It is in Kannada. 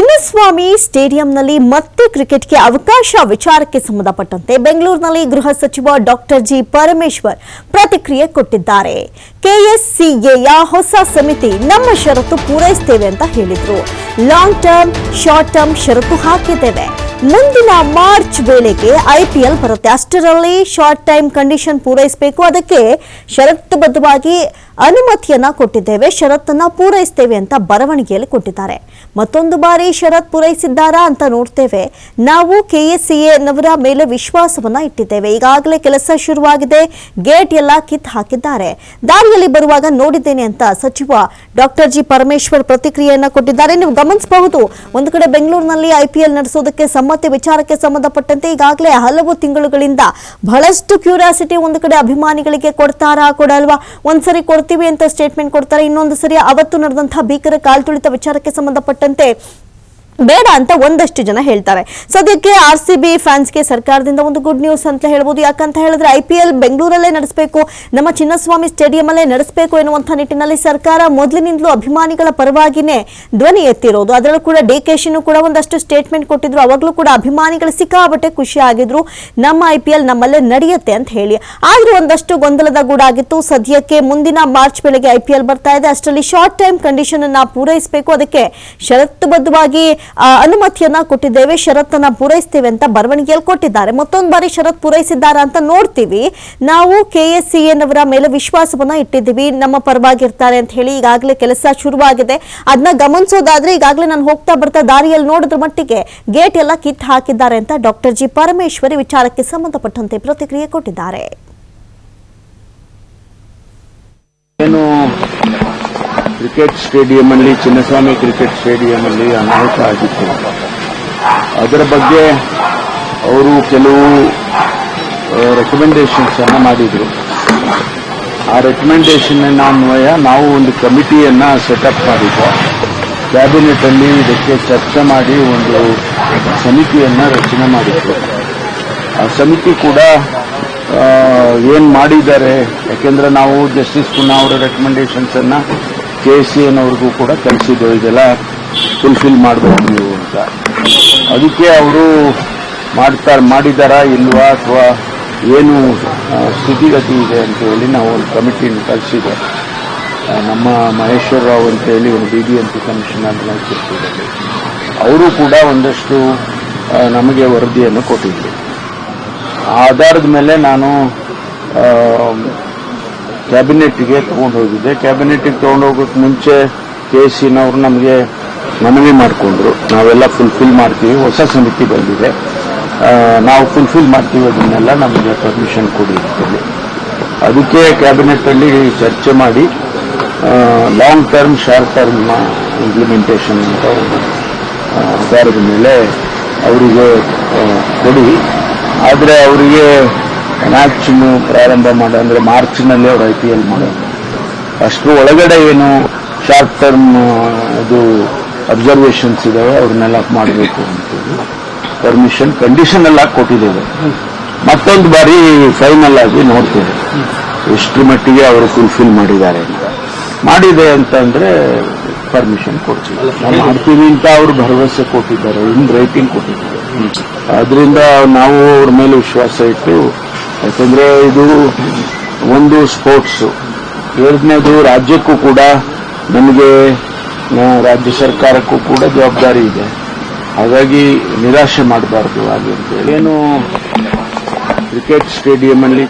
ಚಿನ್ನಸ್ವಾಮಿ ಸ್ಟೇಡಿಯಂನಲ್ಲಿ ಮತ್ತೆ ಕ್ರಿಕೆಟ್ಗೆ ಅವಕಾಶ ವಿಚಾರಕ್ಕೆ ಸಂಬಂಧಪಟ್ಟಂತೆ ಬೆಂಗಳೂರಿನಲ್ಲಿ ಗೃಹ ಸಚಿವ ಡಾಕ್ಟರ್ ಜಿ ಪರಮೇಶ್ವರ್ ಪ್ರತಿಕ್ರಿಯೆ ಕೊಟ್ಟಿದ್ದಾರೆ. ಕೆಎಸ್ಸಿಎಯ ಹೊಸ ಸಮಿತಿ ನಮ್ಮ ಷರತ್ತು ಪೂರೈಸುತ್ತೇವೆ ಅಂತ ಹೇಳಿದ್ರು. ಲಾಂಗ್ ಟರ್ಮ್, ಶಾರ್ಟ್ ಟರ್ಮ್ ಷರತ್ತು ಹಾಕಿದ್ದೇವೆ. ಮುಂದಿನ ಮಾರ್ಚ್ ವೇಳೆಗೆ ಐಪಿಎಲ್ ಬರುತ್ತೆ. ಅಷ್ಟರಲ್ಲಿ ಶಾರ್ಟ್ ಟೈಮ್ ಕಂಡೀಷನ್ ಪೂರೈಸಬೇಕು. ಅದಕ್ಕೆ ಷರತ್ತುಬದ್ಧವಾಗಿ ಅನುಮತಿಯನ್ನ ಕೊಟ್ಟಿದ್ದೇವೆ, ಷರತ್ತನ್ನ ಪೂರೈಸುತ್ತೇವೆ ಅಂತ ಬರವಣಿಗೆಯಲ್ಲಿ ಕೊಟ್ಟಿದ್ದಾರೆ. ಮತ್ತೊಂದು ಬಾರಿ ಷರತ್ತು ಪೂರೈಸಿದ್ದಾರಾ ಅಂತ ನೋಡ್ತೇವೆ. ನಾವು ಕೆಎಸ್ಸಿಎನವರ ಮೇಲೆ ವಿಶ್ವಾಸವನ್ನ ಇಟ್ಟಿದ್ದೇವೆ. ಈಗಾಗಲೇ ಕೆಲಸ ಶುರುವಾಗಿದೆ, ಗೇಟ್ ಎಲ್ಲ ಕಿತ್ತು ಹಾಕಿದ್ದಾರೆ. ದಾರಿಯಲ್ಲಿ ಬರುವಾಗ ನೋಡಿದ್ದೇನೆ ಅಂತ ಸಚಿವ ಡಾಕ್ಟರ್ ಜಿ ಪರಮೇಶ್ವರ್ ಪ್ರತಿಕ್ರಿಯೆಯನ್ನ ಕೊಟ್ಟಿದ್ದಾರೆ. ನೀವು ಗಮನಿಸಬಹುದು, ಒಂದು ಕಡೆ ಬೆಂಗಳೂರಿನಲ್ಲಿ ಐಪಿಎಲ್ ನಡೆಸೋದಕ್ಕೆ ಸಮ್ಮತಿ ವಿಚಾರಕ್ಕೆ ಸಂಬಂಧಪಟ್ಟಂತೆ ಈಗಾಗಲೇ ಹಲವು ತಿಂಗಳುಗಳಿಂದ ಬಹಳಷ್ಟು ಕ್ಯೂರಿಯಾಸಿಟಿ ಒಂದು ಕಡೆ ಅಭಿಮಾನಿಗಳಿಗೆ ಕೊಡ್ತಾರಾ ಕೊಡಲ್ವಾ, ಒಂದ್ಸರಿ ಕೊಡ್ತೀವಿ ಅಂತ ಸ್ಟೇಟ್ಮೆಂಟ್ ಕೊಡ್ತಾರೆ, ಇನ್ನೊಂದು ಸರಿ ಅವತ್ತು ನಡೆದಂತಹ ಭೀಕರ ಕಾಲ್ತುಳಿತ ವಿಚಾರಕ್ಕೆ ಸಂಬಂಧಪಟ್ಟಂತೆ ಬೇಡ ಅಂತ ಒಂದಷ್ಟು ಜನ ಹೇಳ್ತಾರೆ. ಸದ್ಯಕ್ಕೆ ಆರ್ಸಿಬಿ ಫ್ಯಾನ್ಸ್ಗೆ ಸರ್ಕಾರದಿಂದ ಒಂದು ಗುಡ್ ನ್ಯೂಸ್ ಅಂತ ಹೇಳ್ಬೋದು. ಯಾಕಂತ ಹೇಳಿದ್ರೆ ಐಪಿಎಲ್ ಬೆಂಗಳೂರಲ್ಲೇ ನಡೆಸಬೇಕು, ನಮ್ಮ ಚಿನ್ನಸ್ವಾಮಿ ಸ್ಟೇಡಿಯಂ ಅಲ್ಲೇ ನಡೆಸಬೇಕು ಎನ್ನುವಂತಹ ನಿಟ್ಟಿನಲ್ಲಿ ಸರ್ಕಾರ ಮೊದಲಿನಿಂದಲೂ ಅಭಿಮಾನಿಗಳ ಪರವಾಗಿನೇ ಧ್ವನಿ ಎತ್ತಿರೋದು. ಅದರಲ್ಲೂ ಕೂಡ ಡಿಕೆಶಿನೂ ಕೂಡ ಒಂದಷ್ಟು ಸ್ಟೇಟ್ಮೆಂಟ್ ಕೊಟ್ಟಿದ್ರು. ಅವಾಗಲೂ ಕೂಡ ಅಭಿಮಾನಿಗಳು ಸಿಕ್ಕಾಪಟ್ಟೆ ಖುಷಿ ಆಗಿದ್ರು, ನಮ್ಮ ಐಪಿಎಲ್ ನಮ್ಮಲ್ಲೇ ನಡೆಯುತ್ತೆ ಅಂತ ಹೇಳಿ. ಆದ್ರೂ ಒಂದಷ್ಟು ಗೊಂದಲದ ಗೂಡಾಗಿತ್ತು. ಸದ್ಯಕ್ಕೆ ಮುಂದಿನ ಮಾರ್ಚ್ ವೇಳೆಗೆ ಐಪಿಎಲ್ ಬರ್ತಾ ಇದೆ. ಅಷ್ಟರಲ್ಲಿ ಶಾರ್ಟ್ ಟೈಮ್ ಕಂಡೀಷನ್ ಅನ್ನ ಪೂರೈಸಬೇಕು. ಅದಕ್ಕೆ ಷರತ್ತುಬದ್ಧವಾಗಿ ಅನುಮತಿಯನ್ನ ಕೊಟ್ಟಿದ್ದೇವೆ, ಷರತ್ತನ್ನ ಪೂರೈಸುತ್ತೇವೆ ಅಂತ ಬರವಣಿಗೆಯಲ್ಲಿ ಕೊಟ್ಟಿದ್ದಾರೆ. ಮತ್ತೊಂದು ಬಾರಿ ಷರತ್ತು ಪೂರೈಸಿದ್ದಾರೆ ಅಂತ ನೋಡ್ತೀವಿ. ನಾವು ಕೆಎಸ್ಸಿಎನವರ ಮೇಲೆ ವಿಶ್ವಾಸವನ್ನ ಇಟ್ಟಿದ್ದೀವಿ, ನಮ್ಮ ಪರವಾಗಿರ್ತಾರೆ ಅಂತ ಹೇಳಿ ಈಗಾಗಲೇ ಕೆಲಸ ಶುರುವಾಗಿದೆ. ಅದನ್ನ ಗಮನಿಸೋದಾದ್ರೆ ಈಗಾಗಲೇ ನಾನು ಹೋಗ್ತಾ ಬರ್ತಾ ದಾರಿಯಲ್ಲಿ ನೋಡಿದ್ರ ಮಟ್ಟಿಗೆ ಗೇಟ್ ಎಲ್ಲ ಕಿತ್ತು ಹಾಕಿದ್ದಾರೆ ಅಂತ ಡಾಕ್ಟರ್ ಜಿ ಪರಮೇಶ್ವರಿ ವಿಚಾರಕ್ಕೆ ಸಂಬಂಧಪಟ್ಟಂತೆ ಪ್ರತಿಕ್ರಿಯೆ ಕೊಟ್ಟಿದ್ದಾರೆ. ಕ್ರಿಕೆಟ್ ಸ್ಟೇಡಿಯಂ ಅಲ್ಲಿ, ಚಿನ್ನಸ್ವಾಮಿ ಕ್ರಿಕೆಟ್ ಸ್ಟೇಡಿಯಂ ಅಲ್ಲಿ ಅನಾಹುತ ಆಗಿತ್ತು. ಅದರ ಬಗ್ಗೆ ಅವರು ಕೆಲವು ರೆಕಮೆಂಡೇಶನ್ಸ್ ಅನ್ನ ಮಾಡಿದ್ರು. ಆ ರೆಕಮೆಂಡೇಶನ್ ಅನ್ವಯ ನಾವು ಒಂದು ಕಮಿಟಿಯನ್ನ ಸೆಟಪ್ ಮಾಡಿದ್ವಿ. ಕ್ಯಾಬಿನೆಟ್ ಅಲ್ಲಿ ಇದಕ್ಕೆ ಚರ್ಚೆ ಮಾಡಿ ಒಂದು ಸಮಿತಿಯನ್ನ ರಚನೆ ಮಾಡಿದ್ರು. ಆ ಸಮಿತಿ ಕೂಡ ಏನ್ ಮಾಡಿದ್ದಾರೆ, ಯಾಕೆಂದ್ರೆ ನಾವು ಜಸ್ಟಿಸ್ ಪುನಾ ಅವರ ರೆಕಮೆಂಡೇಶನ್ಸ್ ಅನ್ನ ಕೆಎಸ್ಸಿಎನವ್ರಿಗೂ ಕೂಡ ಕಳಿಸಿದ್ದೇವೆ, ಇದೆಲ್ಲ ಫುಲ್ಫಿಲ್ ಮಾಡಬೇಕು ನೀವು ಅಂತ. ಅದಕ್ಕೆ ಅವರು ಮಾಡಿದಾರಾ ಇಲ್ವಾ ಅಥವಾ ಏನು ಸ್ಥಿತಿಗತಿ ಇದೆ ಅಂತ ಹೇಳಿ ನಾವು ಒಂದು ಕಮಿಟಿಯನ್ನು ಕಳಿಸಿದೆ. ನಮ್ಮ ಮಹೇಶ್ವರ ರಾವ್ ಅಂತ ಹೇಳಿ ಒಂದು BBMP ಕಮಿಷನರ್ ಕಳಿಸಿದ್ದಾರೆ. ಅವರು ಕೂಡ ಒಂದಷ್ಟು ನಮಗೆ ವರದಿಯನ್ನು ಕೊಟ್ಟಿದ್ರು. ಆ ಆಧಾರದ ಮೇಲೆ ನಾನು ಕ್ಯಾಬಿನೆಟ್ಗೆ ತಗೊಂಡು ಹೋಗಿದ್ದೆ. ಕ್ಯಾಬಿನೆಟ್ಗೆ ತಗೊಂಡು ಹೋಗೋಕೆ ಮುಂಚೆ ಕೆಎಸ್ಸಿನವರು ನಮಗೆ ಮನವಿ ಮಾಡಿಕೊಂಡ್ರು, ನಾವೆಲ್ಲ ಫುಲ್ಫಿಲ್ ಮಾಡ್ತೀವಿ, ಹೊಸ ಸಮಿತಿ ಬಂದಿದೆ, ನಾವು ಫುಲ್ಫಿಲ್ ಮಾಡ್ತೀವಿ, ಅದನ್ನೆಲ್ಲ ನಮಗೆ ಪರ್ಮಿಷನ್ ಕೊಡಿ ಅಂತೇಳಿ. ಅದಕ್ಕೆ ಕ್ಯಾಬಿನೆಟ್ ಅಲ್ಲಿ ಚರ್ಚೆ ಮಾಡಿ long term, short term implementation ಅಂತ ಆಧಾರದ ಮೇಲೆ ಅವರಿಗೆ ಕೊಡಿ. ಆದರೆ ಅವರಿಗೆ ಮ್ಯಾಚ್ ಪ್ರಾರಂಭ ಅಂದ್ರೆ ಮಾರ್ಚ್ನಲ್ಲಿ ಅವರು ಐಪಿಎಲ್ ಮಾಡೋದು. ಅಷ್ಟರ ಒಳಗಡೆ ಏನು ಶಾರ್ಟ್ ಟರ್ಮ್ ಇದು ಅಬ್ಸರ್ವೇಷನ್ಸ್ ಇದಾವೆ ಅವ್ರನ್ನೆಲ್ಲ ಮಾಡಬೇಕು ಅಂತೇಳಿ ಪರ್ಮಿಷನ್ ಕಂಡೀಷನ್ ಎಲ್ಲ ಕೊಟ್ಟಿದ್ದೇವೆ. ಮತ್ತೊಂದು ಬಾರಿ ಫೈನಲ್ ಆಗಿ ನೋಡ್ತೇವೆ ಎಷ್ಟು ಮಟ್ಟಿಗೆ ಅವರು ಫುಲ್ಫಿಲ್ ಮಾಡಿದ್ದಾರೆ ಅಂತ. ಮಾಡಿದೆ ಅಂತಂದ್ರೆ ಪರ್ಮಿಷನ್ ಕೊಡ್ತೀವಿ, ನಾವು ಮಾಡ್ತೀವಿ ಅಂತ ಅವರು ಭರವಸೆ ಕೊಟ್ಟಿದ್ದಾರೆ, ಇನ್ ರೈಟಿಂಗ್ ಕೊಟ್ಟಿದ್ದಾರೆ. ಆದ್ರಿಂದ ನಾವು ಅವ್ರ ಮೇಲೆ ವಿಶ್ವಾಸ ಇಟ್ಟು, ಯಾಕಂದ್ರೆ ಇದು ಒಂದು ಸ್ಪೋರ್ಟ್ಸ್, ಎರಡನೇದು ರಾಜ್ಯಕ್ಕೂ ಕೂಡ, ನಮಗೆ ರಾಜ್ಯ ಸರ್ಕಾರಕ್ಕೂ ಕೂಡ ಜವಾಬ್ದಾರಿ ಇದೆ. ಹಾಗಾಗಿ ನಿರಾಶೆ ಮಾಡಬಾರ್ದು ಹಾಗೆ ಅಂತೇಳಿ ಏನು ಕ್ರಿಕೆಟ್ ಸ್ಟೇಡಿಯಂ ಅಲ್ಲಿ